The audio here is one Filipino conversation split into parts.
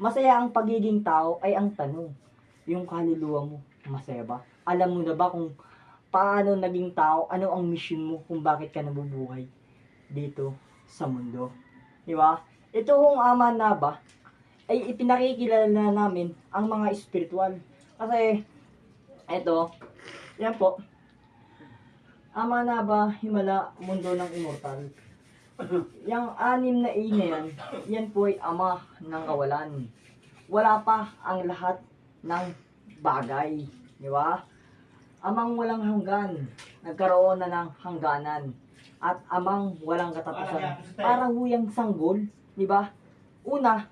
Masaya ang pagiging tao ay ang tanong, yung kaluluwa mo, masaya ba? Alam mo na ba kung paano naging tao, ano ang mission mo, kung bakit ka nabubuhay dito sa mundo? Di ba? Ito hong ama na ba, ay ipinakikilala na namin ang mga espiritual. Kasi, ito, yan po, ama na ba, himala, mundo ng immortal. Yang anim na A na yan po ay ama ng kawalan. Wala pa ang lahat ng bagay. Di ba? Amang walang hanggan, nagkaroon na ng hangganan. At amang walang katapusan. Para huyang sanggol, di ba? Una,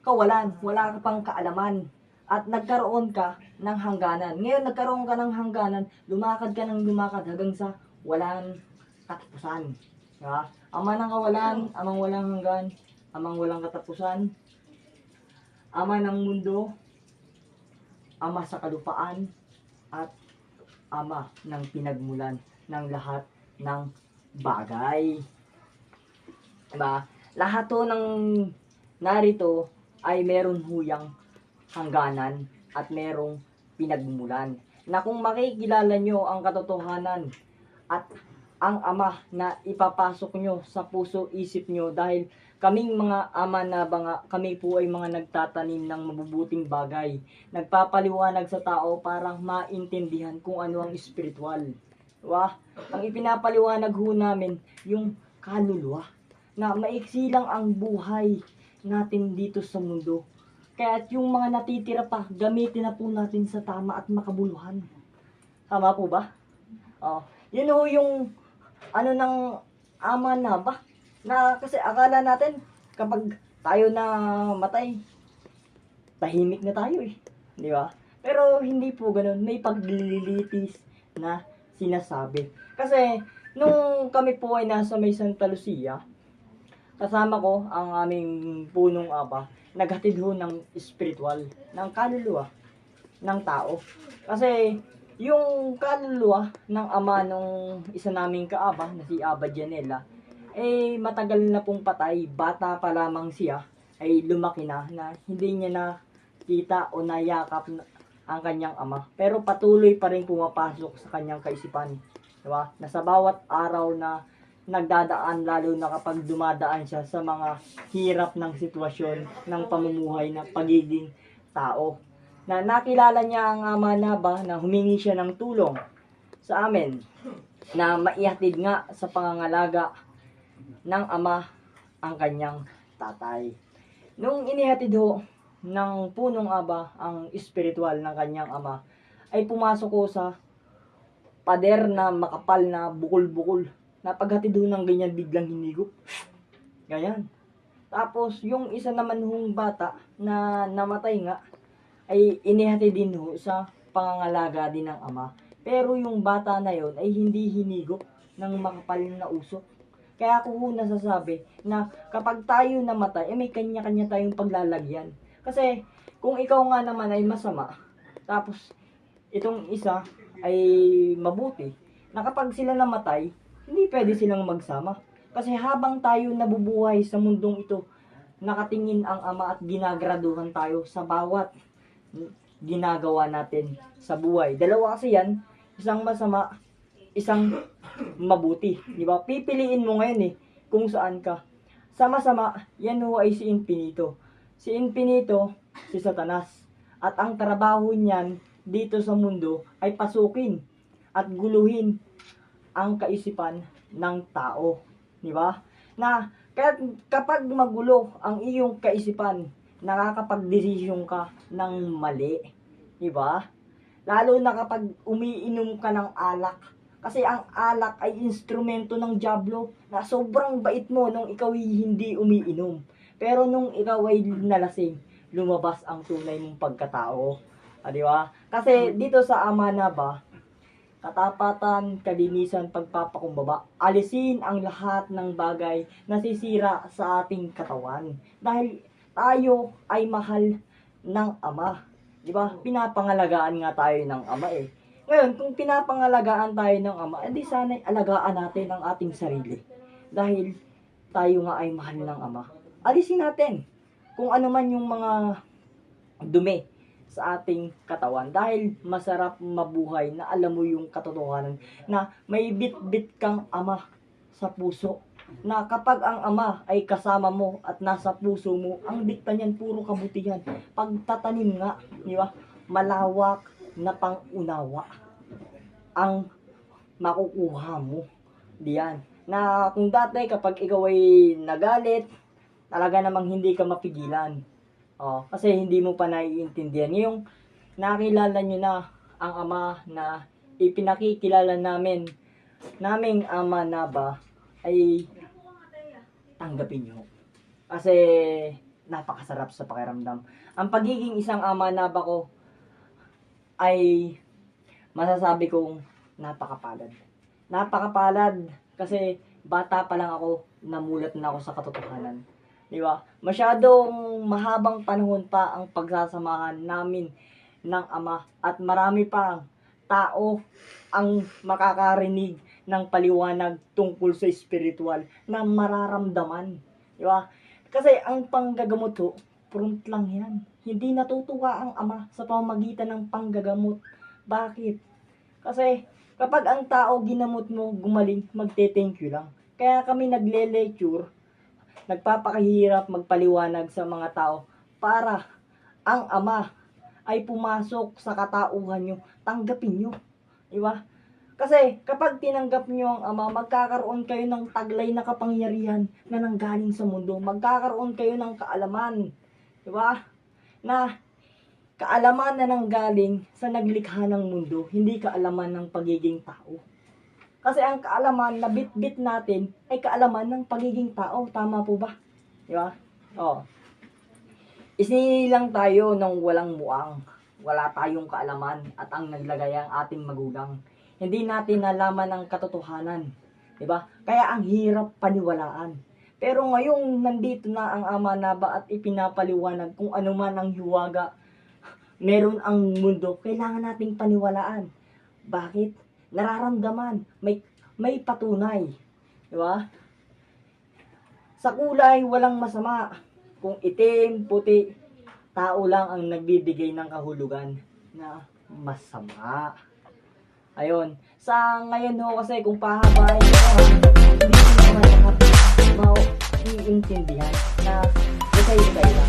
kawalan, wala ka pang kaalaman. At nagkaroon ka ng hangganan. Ngayon, nagkaroon ka ng hangganan, lumakad ka ng lumakad hanggang sa walang katapusan. Diba? Ama ng kawalan, amang walang hanggan, amang walang katapusan, ama ng mundo, ama sa kalupaan, at ama ng pinagmulan ng lahat ng bagay. Diba? Lahat to ng narito ay meron huyang hangganan at merong pinagmulan. Na kung makikilala nyo ang katotohanan at ang ama na ipapasok nyo sa puso isip nyo, dahil kaming mga ama na banga, kami po ay mga nagtatanim ng mabubuting bagay. Nagpapaliwanag sa tao para maintindihan kung ano ang spiritual. Diba? Ang ipinapaliwanag ho namin yung kaluluwa. Na maiksi lang ang buhay natin dito sa mundo. Kaya yung mga natitira pa, gamitin na po natin sa tama at makabuluhan. Tama po ba? Yun ho yung ano ng ama na ba? Na kasi akala natin kapag tayo na matay, tahimik na tayo eh. Di ba? Pero hindi po ganun. May paglilitis na sinasabi. Kasi nung kami po ay nasa may Santa Lucia, kasama ko ang aming punong aba, naghatid ho ng spiritual, ng kaluluwa ng tao. Kasi yung kaluluwa ng ama nung isa naming kaaba, na si Aba Janela, eh matagal na pong patay, bata pa lamang siya, ay lumaki na hindi niya na kita o nayakap ang kanyang ama. Pero patuloy pa rin pumapasok sa kanyang kaisipan. Diba? Na sa bawat araw na nagdadaan, lalo na kapag dumadaan siya sa mga hirap ng sitwasyon ng pamumuhay ng pagiging tao, na nakilala niya ang ama na ba, na humingi siya ng tulong sa amin na maihatid nga sa pangangalaga ng ama ang kanyang tatay. Nung inihatid ho ng punong aba ang espiritual ng kanyang ama, ay pumasok ko sa pader na makapal na bukol-bukol. Na paghatid ho ng ganyan, biglang hinigop. Ganyan. Tapos yung isa naman hong bata na namatay nga, ay inihatid din ho sa pangangalaga din ng ama. Pero yung bata na yon ay hindi hinigop ng makapal na usok. Kaya ako ho nasasabi na kapag tayo namatay, eh may kanya-kanya tayong paglalagyan. Kasi kung ikaw nga naman ay masama, tapos itong isa ay mabuti, na kapag sila namatay, hindi pwede silang magsama. Kasi habang tayo nabubuhay sa mundong ito, nakatingin ang ama at ginagraduhan tayo sa bawat ginagawa natin sa buhay. Dalawa kasi yan, isang masama, isang mabuti. Di ba? Pipiliin mo ngayon eh kung saan ka. Sa masama, yan ho ay si Infinito. Si Infinito, si Satanas. At ang trabaho niyan dito sa mundo ay pasukin at guluhin ang kaisipan ng tao. Di ba? Na kapag magulo ang iyong kaisipan, nakakapagdesisyon ka ng mali. Di ba? Lalo na kapag umiinom ka ng alak. Kasi ang alak ay instrumento ng dyablo, na sobrang bait mo nung ikaw ay hindi umiinom. Pero nung ikaw ay nalasing, lumabas ang tunay mong pagkatao. Di ba? Kasi dito sa ama na ba, katapatan, kalinisan, pagpapakumbaba, alisin ang lahat ng bagay na sisira sa ating katawan. Dahil tayo ay mahal ng ama. Di ba? Pinapangalagaan nga tayo ng ama eh. Ngayon, kung pinapangalagaan tayo ng ama, edi sana'y alagaan natin ang ating sarili. Dahil tayo nga ay mahal ng ama. Alisin natin kung ano man yung mga dumi sa ating katawan, dahil masarap mabuhay na alam mo yung katotohanan na may bit-bit kang ama sa puso, na kapag ang ama ay kasama mo at nasa puso mo, ang dikta niyan puro kabutihan. Pagtatanim nga, di ba? Malawak na pangunawa ang makukuha mo diyan. Na kung dati kapag ikaw ay nagalit, talaga namang hindi ka mapigilan. Kasi hindi mo pa naiintindihan. Yung nakilala nyo na ang ama na ipinakikilala naming ama na ba, ay tanggapin nyo. Kasi napakasarap sa pakiramdam. Ang pagiging isang ama na ba ko ay masasabi kong napakapalad. Napakapalad kasi bata pa lang ako, namulat na ako sa katotohanan. Di ba? Masyadong mahabang panahon pa ang pagsasamahan namin ng ama at marami pa tao ang makakarinig ng paliwanag tungkol sa spiritual na mararamdaman. Di ba? Kasi ang panggagamot ho, front lang yan. Hindi natutuwa ang ama sa pamamagitan ng panggagamot. Bakit? Kasi kapag ang tao ginamot mo, gumaling, magte-thank you lang. Kaya kami nagle-lecture, nagpapakahirap magpaliwanag sa mga tao para ang ama ay pumasok sa katauhan nyo, tanggapin nyo. Diba? Kasi kapag tinanggap nyo ang ama, magkakaroon kayo ng taglay na kapangyarihan na nanggaling sa mundo. Magkakaroon kayo ng kaalaman. Diba? Na kaalaman na nanggaling sa naglikha ng mundo, hindi kaalaman ng pagiging tao. Kasi ang kaalaman na bit-bit natin ay kaalaman ng pagiging tao. Tama po ba? Diba? Isinilang tayo ng walang muang. Wala tayong kaalaman at ang naglagay ang ating magulang. Hindi natin nalaman ang katotohanan. Diba? Kaya ang hirap paniwalaan. Pero ngayong nandito na ang ama na ba at ipinapaliwanag kung ano man ang hiwaga meron ang mundo, kailangan nating paniwalaan. Bakit? Nararamdaman, may patunay. Di ba? Sa kulay, walang masama. Kung itim, puti, tao lang ang nagbibigay ng kahulugan na masama. Ayun. Sa ngayon ho, kasi kung pahabain nyo, hindi naman lahat maiintindihan na isa-isa lang.